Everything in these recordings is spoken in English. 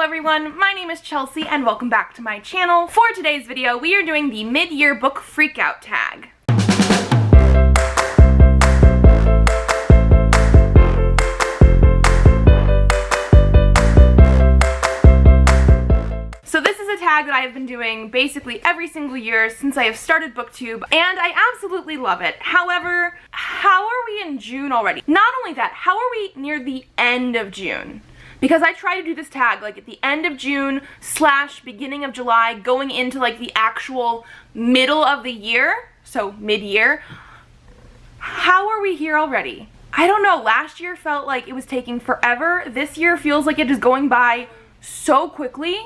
everyone, my name is Chelsea and welcome back to my channel. For today's video, we are doing the mid-year book freakout tag. So this is a tag that I have been doing basically every single year since I have started BookTube, and I absolutely love it. However, how are we in June already? Not only that, how are we near the end of June? Because I try to do this tag like at the end of June / beginning of July, going into like the actual middle of the year, so mid-year. How are we here already? I don't know, last year felt like it was taking forever. This year feels like it is going by so quickly.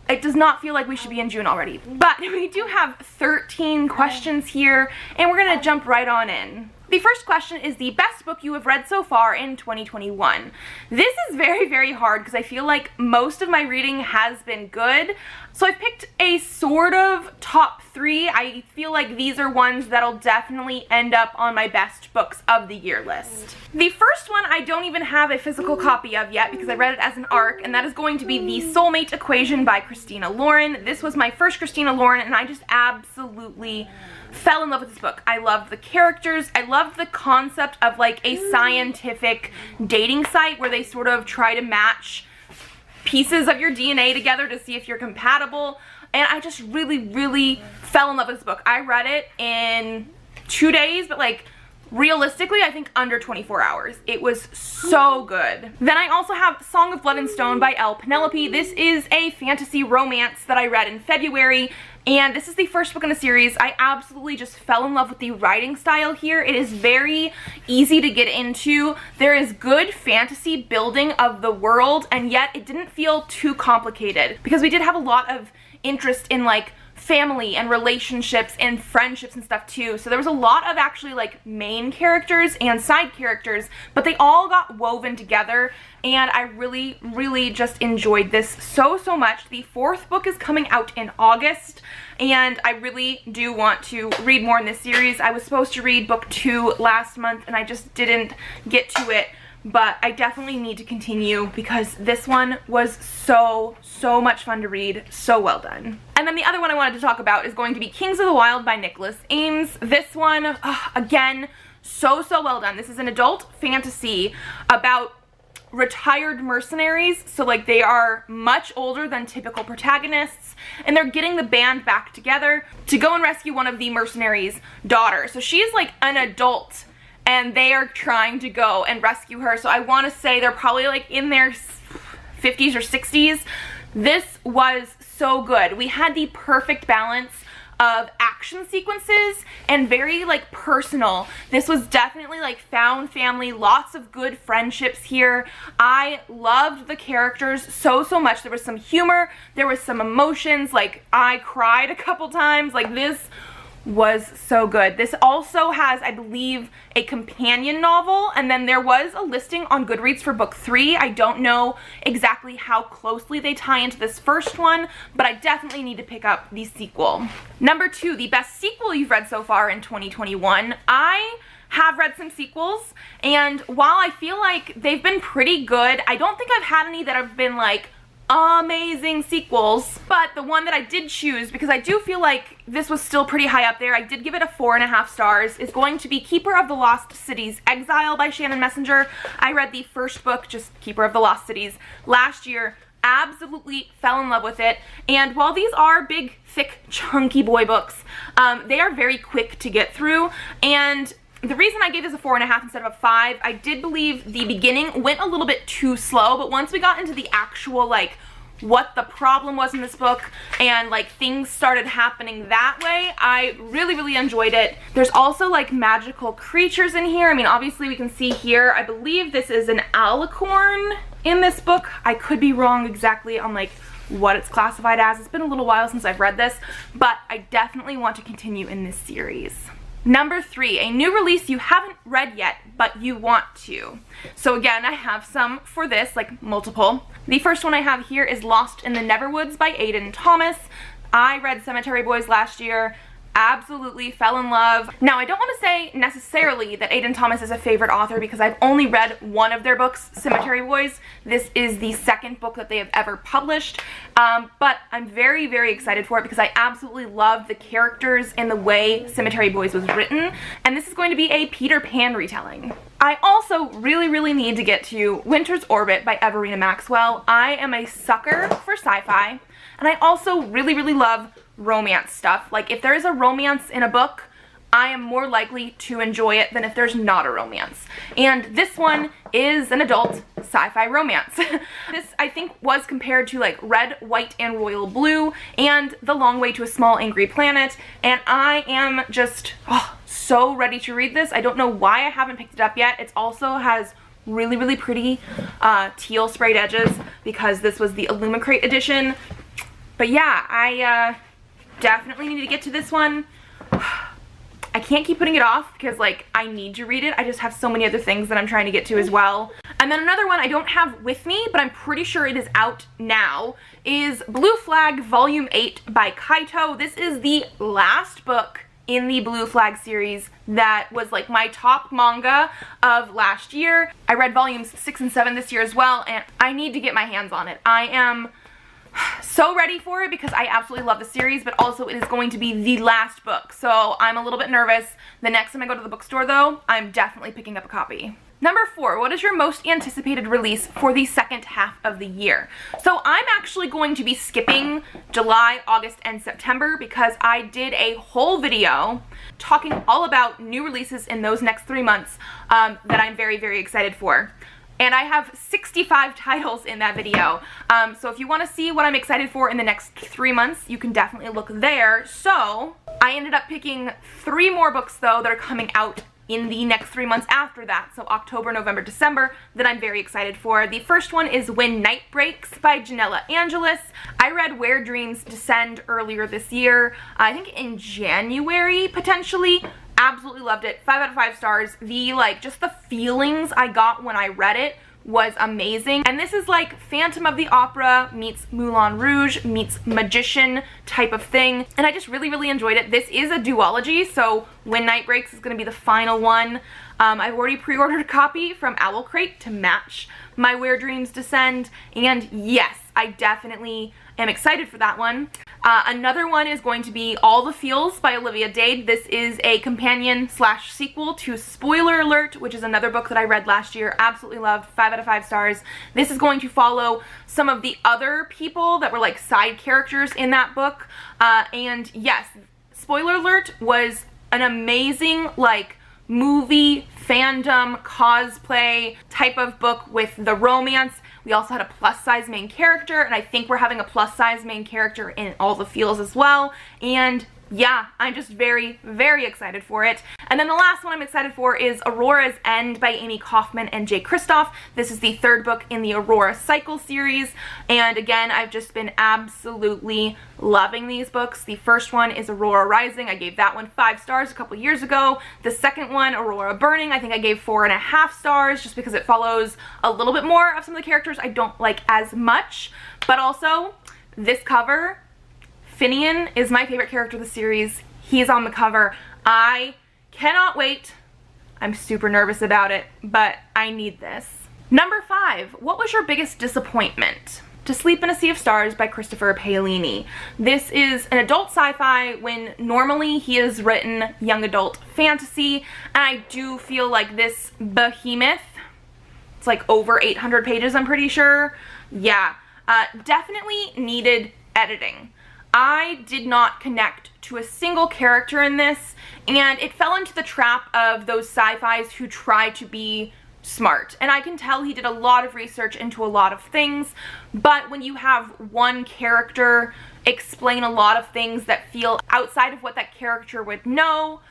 It does not feel like we should be in June already. But we do have 13 questions here, and we're gonna jump right on in. The first question is the best book you have read so far in 2021. This is very, very hard because I feel like most of my reading has been good. So I've picked a sort of top 3. I feel like these are ones that'll definitely end up on my best books of the year list. The first one I don't even have a physical copy of yet because I read it as an ARC, and that is going to be the Soulmate Equation by Christina Lauren. This was my first Christina Lauren, and I just absolutely fell in love with this book. I loved the characters. I loved the concept of like a scientific dating site where they sort of try to match pieces of your DNA together to see if you're compatible. And I just really fell in love with this book. I read it in 2 days, but like realistically, I think under 24 hours. It was so good. Then I also have Song of Blood and Stone by L. Penelope. This is a fantasy romance that I read in February, and this is the first book in a series. I absolutely just fell in love with the writing style here. It is very easy to get into. There is good fantasy building of the world, and yet it didn't feel too complicated because we did have a lot of interest in like family and relationships and friendships and stuff too. So there was a lot of actually like main characters and side characters, but they all got woven together, and I really just enjoyed this so much. The 4th book is coming out in August, and I really do want to read more in this series. I was supposed to read book 2 last month and I just didn't get to it, but I definitely need to continue because this one was so much fun to read, so well done. And then the other one I wanted to talk about is going to be Kings of the Wyld by Nicholas Ames. This one, again, so well done. This is an adult fantasy about retired mercenaries, so like they are much older than typical protagonists, and they're getting the band back together to go and rescue one of the mercenaries' daughters. So she is like an adult, and they are trying to go and rescue her. So I want to say they're probably like in their 50s or 60s. This was so good. We had the perfect balance of action sequences and very like personal. This was definitely like found family, lots of good friendships here. I loved the characters so much. There was some humor, there was some emotions, like I cried a couple times. Like this was so good. This also has, I believe, a companion novel, and then there was a listing on Goodreads for book 3. I don't know exactly how closely they tie into this first one, but I definitely need to pick up the sequel. Number 2, the best sequel you've read so far in 2021. I have read some sequels, and while I feel like they've been pretty good, I don't think I've had any that have been like amazing sequels, but the one that I did choose, because I do feel like this was still pretty high up there, I did give it a 4.5 stars, is going to be Keeper of the Lost Cities Exile by Shannon Messenger. I read the first book, just Keeper of the Lost Cities, last year. Absolutely fell in love with it, and while these are big, thick, chunky boy books, they are very quick to get through, and the reason I gave this a 4.5 instead of a 5, I did believe the beginning went a little bit too slow, but once we got into the actual, like, what the problem was in this book and, like, things started happening that way, I really enjoyed it. There's also, like, magical creatures in here. I mean, obviously we can see here, I believe this is an alicorn in this book. I could be wrong exactly on, like, what it's classified as. It's been a little while since I've read this, but I definitely want to continue in this series. Number 3, a new release you haven't read yet, but you want to. So again, I have some for this, like multiple. The first one I have here is Lost in the Neverwoods by Aiden Thomas. I read Cemetery Boys last year. absolutely fell in love. Now, I don't want to say necessarily that Aiden Thomas is a favorite author because I've only read one of their books, Cemetery Boys. This is the second book that they have ever published, but I'm very, very excited for it because I absolutely love the characters and the way Cemetery Boys was written, and this is going to be a Peter Pan retelling. I also really, really need to get to Winter's Orbit by Everina Maxwell. I am a sucker for sci-fi, and I also really, really love romance stuff. Like, if there is a romance in a book, I am more likely to enjoy it than if there's not a romance. And this one is an adult sci-fi romance. This, I think, was compared to like Red, White, and Royal Blue and The Long Way to a Small Angry Planet, and I am just so ready to read this. I don't know why I haven't picked it up yet. It also has really, really pretty teal sprayed edges because this was the Illumicrate edition. But yeah, I definitely need to get to this one. I can't keep putting it off because, like, I need to read it. I just have so many other things that I'm trying to get to as well. And then another one I don't have with me, but I'm pretty sure it is out now, is Blue Flag Volume 8 by Kaito. This is the last book in the Blue Flag series that was like my top manga of last year. I read volumes 6 and 7 this year as well, and I need to get my hands on it. I am so ready for it because I absolutely love the series, but also it is going to be the last book, so I'm a little bit nervous. The next time I go to the bookstore though, I'm definitely picking up a copy. Number 4, what is your most anticipated release for the second half of the year? So I'm actually going to be skipping July, August, and September because I did a whole video talking all about new releases in those next 3 months that I'm very, very excited for. And I have 65 titles in that video. So if you want to see what I'm excited for in the next 3 months, you can definitely look there. So I ended up picking 3 more books though that are coming out in the next 3 months after that. So October, November, December, that I'm very excited for. The first one is When Night Breaks by Janella Angelis. I read Where Dreams Descend earlier this year. I think in January, potentially. Absolutely loved it. 5 out of 5 stars. Just the feelings I got when I read it was amazing. And this is like Phantom of the Opera meets Moulin Rouge meets Magician type of thing. And I just really, really enjoyed it. This is a duology, so When Night Breaks is going to be the final one. I've already pre-ordered a copy from Owl Crate to match my Where Dreams Descend. And yes, I definitely am excited for that one. Another one is going to be All the Feels by Olivia Dade. This is a companion / sequel to Spoiler Alert, which is another book that I read last year. Absolutely loved. 5 out of 5 stars. This is going to follow some of the other people that were like side characters in that book. And yes, Spoiler Alert was an amazing like movie, fandom, cosplay type of book with the romance. We also had a plus-size main character, and I think we're having a plus-size main character in All the Feels as well. And yeah, I'm just very, very excited for it. And then the last one I'm excited for is Aurora's End by Amy Kaufman and Jay Kristoff. This is the 3rd book in the Aurora Cycle series. And again, I've just been absolutely loving these books. The first one is Aurora Rising. I gave that one 5 stars a couple years ago. The second one, Aurora Burning, I think I gave 4.5 stars just because it follows a little bit more of some of the characters I don't like as much. But also, this cover, Finian is my favorite character of the series. He's on the cover. I cannot wait. I'm super nervous about it, but I need this. Number 5, what was your biggest disappointment? To Sleep in a Sea of Stars by Christopher Paolini. This is an adult sci-fi when normally he has written young adult fantasy, and I do feel like this behemoth, it's like over 800 pages, I'm pretty sure. Yeah, definitely needed editing. I did not connect to a single character in this, and it fell into the trap of those sci-fis who try to be smart. And I can tell he did a lot of research into a lot of things, but when you have one character explain a lot of things that feel outside of what that character would know,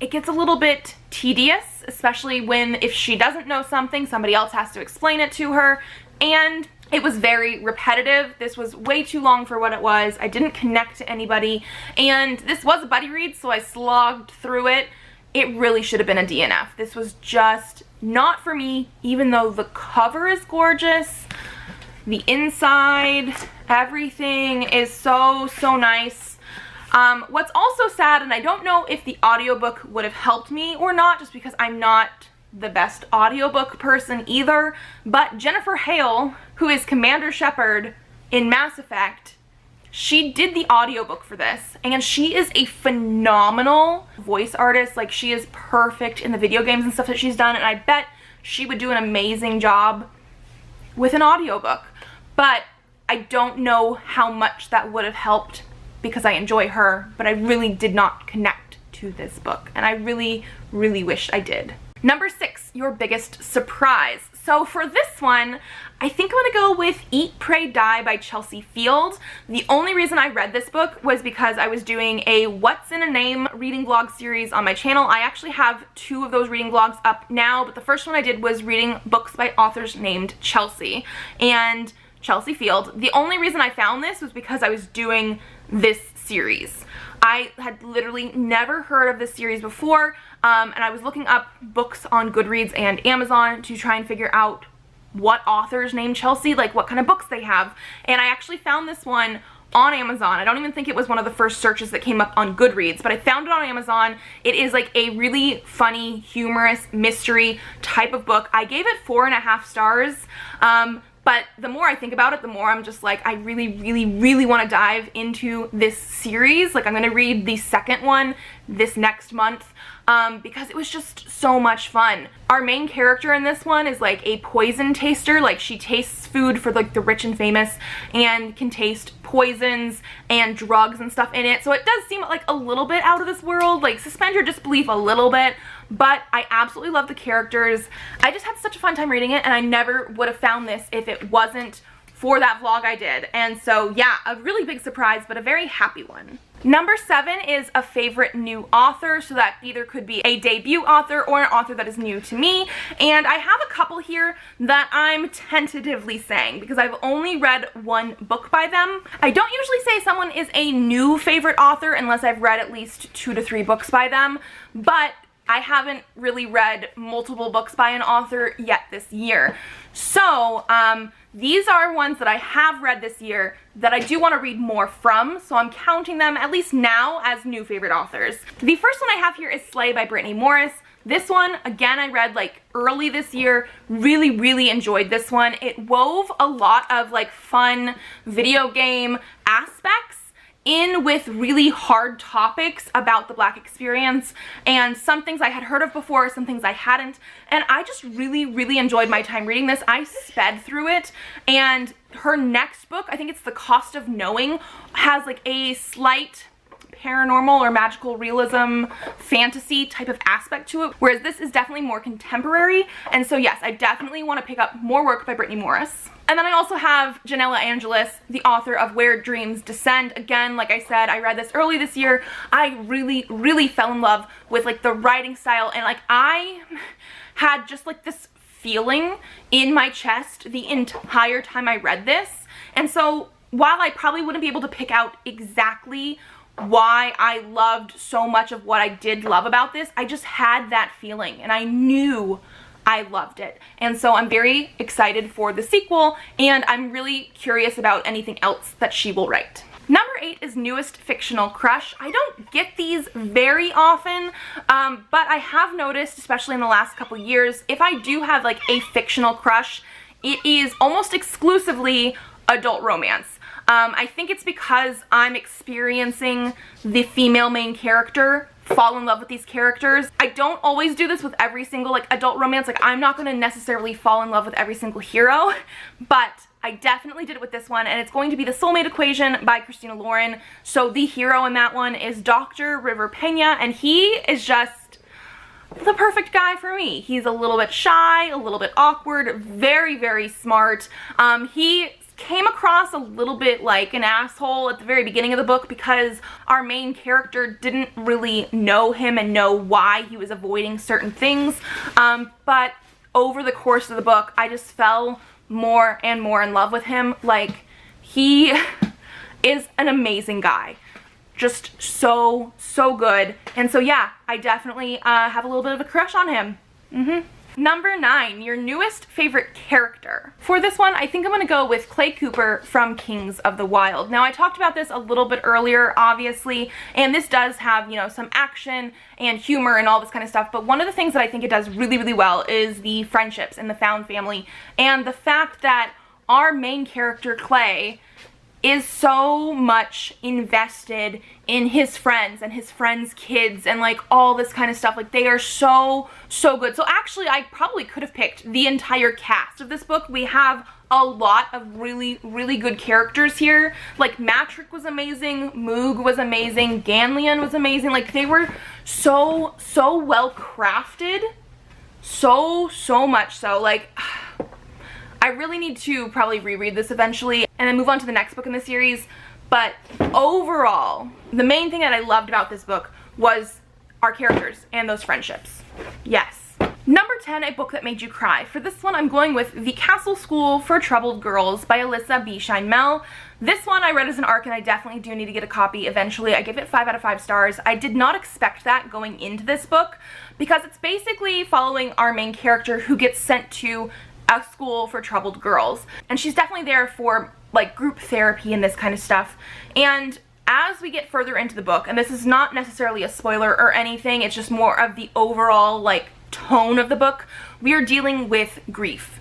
it gets a little bit tedious, especially if she doesn't know something, somebody else has to explain it to her, and it was very repetitive. This was way too long for what it was. I didn't connect to anybody, and this was a buddy read, so I slogged through it. It really should have been a DNF. This was just not for me, even though the cover is gorgeous. The inside, everything is so, so nice. What's also sad, and I don't know if the audiobook would have helped me or not, just because I'm not the best audiobook person either, but Jennifer Hale, who is Commander Shepard in Mass Effect, she did the audiobook for this, and she is a phenomenal voice artist. Like, she is perfect in the video games and stuff that she's done, and I bet she would do an amazing job with an audiobook. But I don't know how much that would have helped because I enjoy her, but I really did not connect to this book, and I really, really wish I did. Number 6, your biggest surprise. So for this one, I think I'm gonna go with Eat, Pray, Die by Chelsea Field. The only reason I read this book was because I was doing a What's in a Name reading vlog series on my channel. I actually have 2 of those reading vlogs up now, but the first one I did was reading books by authors named Chelsea and Chelsea Field. The only reason I found this was because I was doing this series. I had literally never heard of this series before, and I was looking up books on Goodreads and Amazon to try and figure out what authors named Chelsea, like what kind of books they have, and I actually found this one on Amazon. I don't even think it was one of the first searches that came up on Goodreads, but I found it on Amazon. It is like a really funny, humorous mystery type of book. I gave it 4.5 stars. But the more I think about it, the more I'm just like, I really, really, really want to dive into this series. Like, I'm going to read the second one this next month because it was just so much fun. Our main character in this one is like a poison taster. Like, she tastes food for like the rich and famous and can taste poisons and drugs and stuff in it. So it does seem like a little bit out of this world. Like, suspend your disbelief a little bit. But I absolutely love the characters. I just had such a fun time reading it, and I never would have found this if it wasn't for that vlog I did. And so yeah, a really big surprise, but a very happy one. Number 7 is a favorite new author, so that either could be a debut author or an author that is new to me. And I have a couple here that I'm tentatively saying because I've only read 1 book by them. I don't usually say someone is a new favorite author unless I've read at least 2 to 3 books by them, but I haven't really read multiple books by an author yet this year. So these are ones that I have read this year that I do want to read more from, so I'm counting them at least now as new favorite authors. The first one I have here is Slay by Brittany Morris. This one, again, I read like early this year. Really, really enjoyed this one. It wove a lot of like fun video game aspects in with really hard topics about the Black experience, and some things I had heard of before, some things I hadn't, and I just really, really enjoyed my time reading this. I sped through it, and her next book, I think it's The Cost of Knowing, has like a slight paranormal or magical realism fantasy type of aspect to it, whereas this is definitely more contemporary. And so yes, I definitely want to pick up more work by Brittany Morris. And then I also have Janella Angelis, the author of Where Dreams Descend. Again, like I said, I read this early this year. I really, really fell in love with like the writing style, and like I had just like this feeling in my chest the entire time I read this. And so while I probably wouldn't be able to pick out exactly why I loved so much of what I did love about this, I just had that feeling and I knew I loved it. And so I'm very excited for the sequel, and I'm really curious about anything else that she will write. Number 8 is Newest Fictional Crush. I don't get these very often, but I have noticed, especially in the last couple years, if I do have like a fictional crush, it is almost exclusively adult romance. I think it's because I'm experiencing the female main character fall in love with these characters. I don't always do this with every single like adult romance. Like, I'm not going to necessarily fall in love with every single hero, but I definitely did it with this one, and it's going to be The Soulmate Equation by Christina Lauren. So the hero in that one is Dr. River Pena, and he is just the perfect guy for me. He's a little bit shy, a little bit awkward, very, very smart. He came across a little bit like an asshole at the very beginning of the book because our main character didn't really know him and know why he was avoiding certain things. But over the course of the book, I just fell more and more in love with him. Like, he is an amazing guy. Just so, so good. And so yeah, I definitely have a little bit of a crush on him. Number 9, your newest favorite character. For this one, I think I'm gonna go with Clay Cooper from Kings of the Wyld. Now, I talked about this a little bit earlier, obviously, and this does have, you know, some action and humor and all this kind of stuff, but one of the things that I think it does really, really well is the friendships and the found family, and the fact that our main character, Clay, is so much invested in his friends and his friends' kids and like all this kind of stuff. Like, they are so good. So actually, I probably could have picked the entire cast of this book. We have a lot of really good characters here. Like, Matrick was amazing, Moog was amazing, Ganlion was amazing. Like, they were so well crafted, so much so. Like, I really need to probably reread this eventually and then move on to the next book in the series. But overall, the main thing that I loved about this book was our characters and those friendships. Yes. Number 10, a book that made you cry. For this one, I'm going with The Castle School for Troubled Girls by Alyssa B. Scheinmel. This one I read as an ARC, and I definitely do need to get a copy eventually. I give it 5 out of 5 stars. I did not expect that going into this book because it's basically following our main character who gets sent to a school for troubled girls, and she's definitely there for like group therapy and this kind of stuff. And as we get further into the book, and this is not necessarily a spoiler or anything, it's just more of the overall like tone of the book, we are dealing with grief.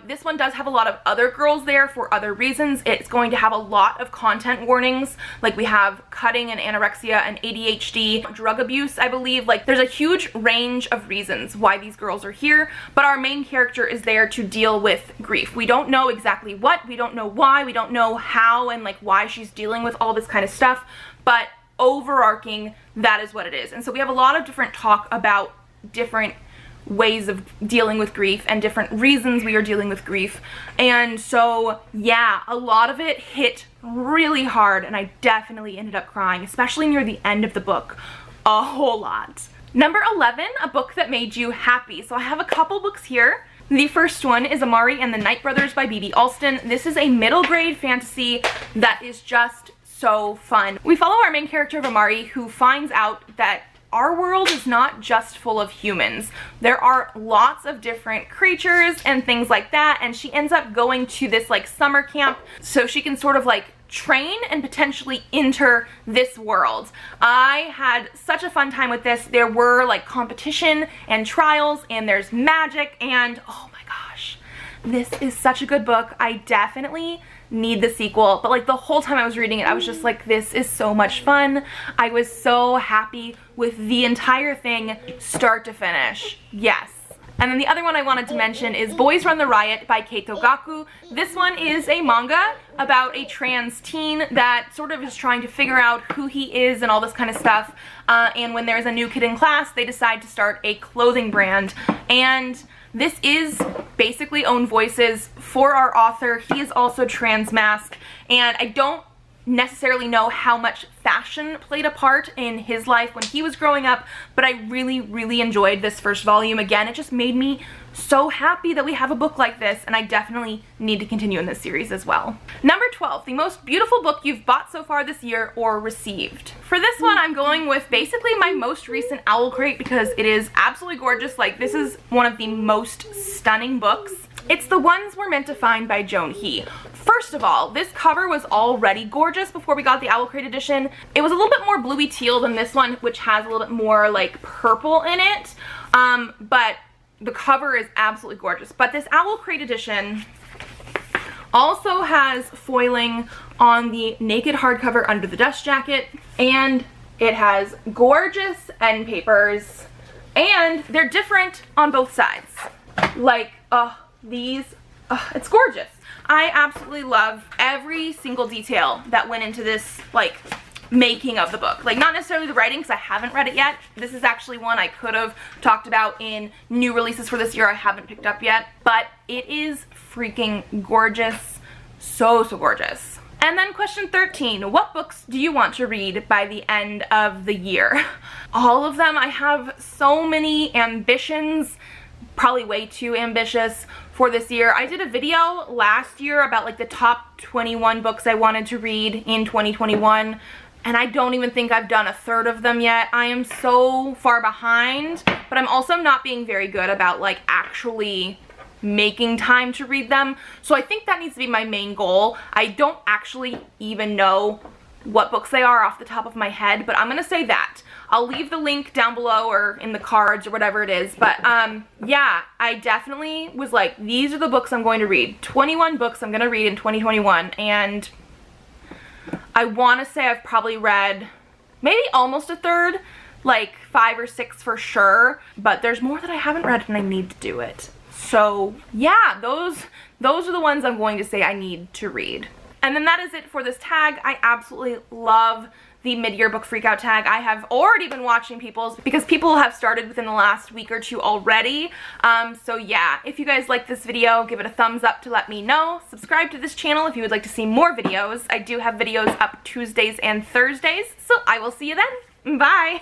This one does have a lot of other girls there for other reasons. It's going to have a lot of content warnings, like we have cutting and anorexia and ADHD, drug abuse, I believe. Like, there's a huge range of reasons why these girls are here, but our main character is there to deal with grief. We don't know exactly what, we don't know why, we don't know how, and like why she's dealing with all this kind of stuff, but overarching, that is what it is. And so we have a lot of different talk about different ways of dealing with grief and different reasons we are dealing with grief. And so yeah, a lot of it hit really hard, and I definitely ended up crying, especially near the end of the book, a whole lot. Number 11, a book that made you happy. So I have a couple books here. The first one is Amari and the Night Brothers by B.B. Alston. This is a middle grade fantasy that is just so fun. We follow our main character of Amari, who finds out that our world is not just full of humans. There are lots of different creatures and things like that, and she ends up going to this like summer camp so she can sort of like train and potentially enter this world. I had such a fun time with this. There were like competition and trials, and there's magic, and oh my gosh, this is such a good book. I definitely need the sequel, but like the whole time I was reading it, I was just like, this is so much fun. I was so happy with the entire thing, start to finish. Yes. And then the other one I wanted to mention is Boys Run the Riot by Keito Gaku. This one is a manga about a trans teen that sort of is trying to figure out who he is and all this kind of stuff. And when there's a new kid in class, they decide to start a clothing brand. And this is basically own voices for our author. He is also trans mask, and I don't necessarily know how much fashion played a part in his life when he was growing up, but I really enjoyed this first volume. Again, it just made me so happy that we have a book like this, and I definitely need to continue in this series as well. Number 12, the most beautiful book you've bought so far this year or received. For this one, I'm going with basically my most recent Owl Crate because it is absolutely gorgeous. Like, this is one of the most stunning books. It's The Ones We're Meant to Find by Joan He. First of all, this cover was already gorgeous before we got the Owl Crate edition. It was a little bit more bluey teal than this one, which has a little bit more like purple in it, but the cover is absolutely gorgeous. But this Owl Crate edition also has foiling on the naked hardcover under the dust jacket, and it has gorgeous end papers, and they're different on both sides. Like, it's gorgeous. I absolutely love every single detail that went into this, like, making of the book. Like, not necessarily the writing, because I haven't read it yet. This is actually one I could have talked about in new releases for this year I haven't picked up yet, but it is freaking gorgeous. So gorgeous. And then question 13, what books do you want to read by the end of the year? All of them. I have so many ambitions, probably way too ambitious for this year. I did a video last year about like the top 21 books I wanted to read in 2021. and I don't even think I've done a third of them yet. I am so far behind, but I'm also not being very good about like actually making time to read them. So I think that needs to be my main goal. I don't actually even know what books they are off the top of my head, but I'm gonna say that. I'll leave the link down below or in the cards or whatever it is, but yeah, I definitely was like, these are the books I'm going to read. 21 books I'm gonna read in 2021, and I want to say I've probably read maybe almost a third, like 5 or 6 for sure, but there's more that I haven't read and I need to do it. So yeah, those are the ones I'm going to say I need to read. And then that is it for this tag. I absolutely love the mid-year book freakout tag. I have already been watching people's because people have started within the last week or two already. So yeah, if you guys like this video, give it a thumbs up to let me know. Subscribe to this channel if you would like to see more videos. I do have videos up Tuesdays and Thursdays, so I will see you then. Bye!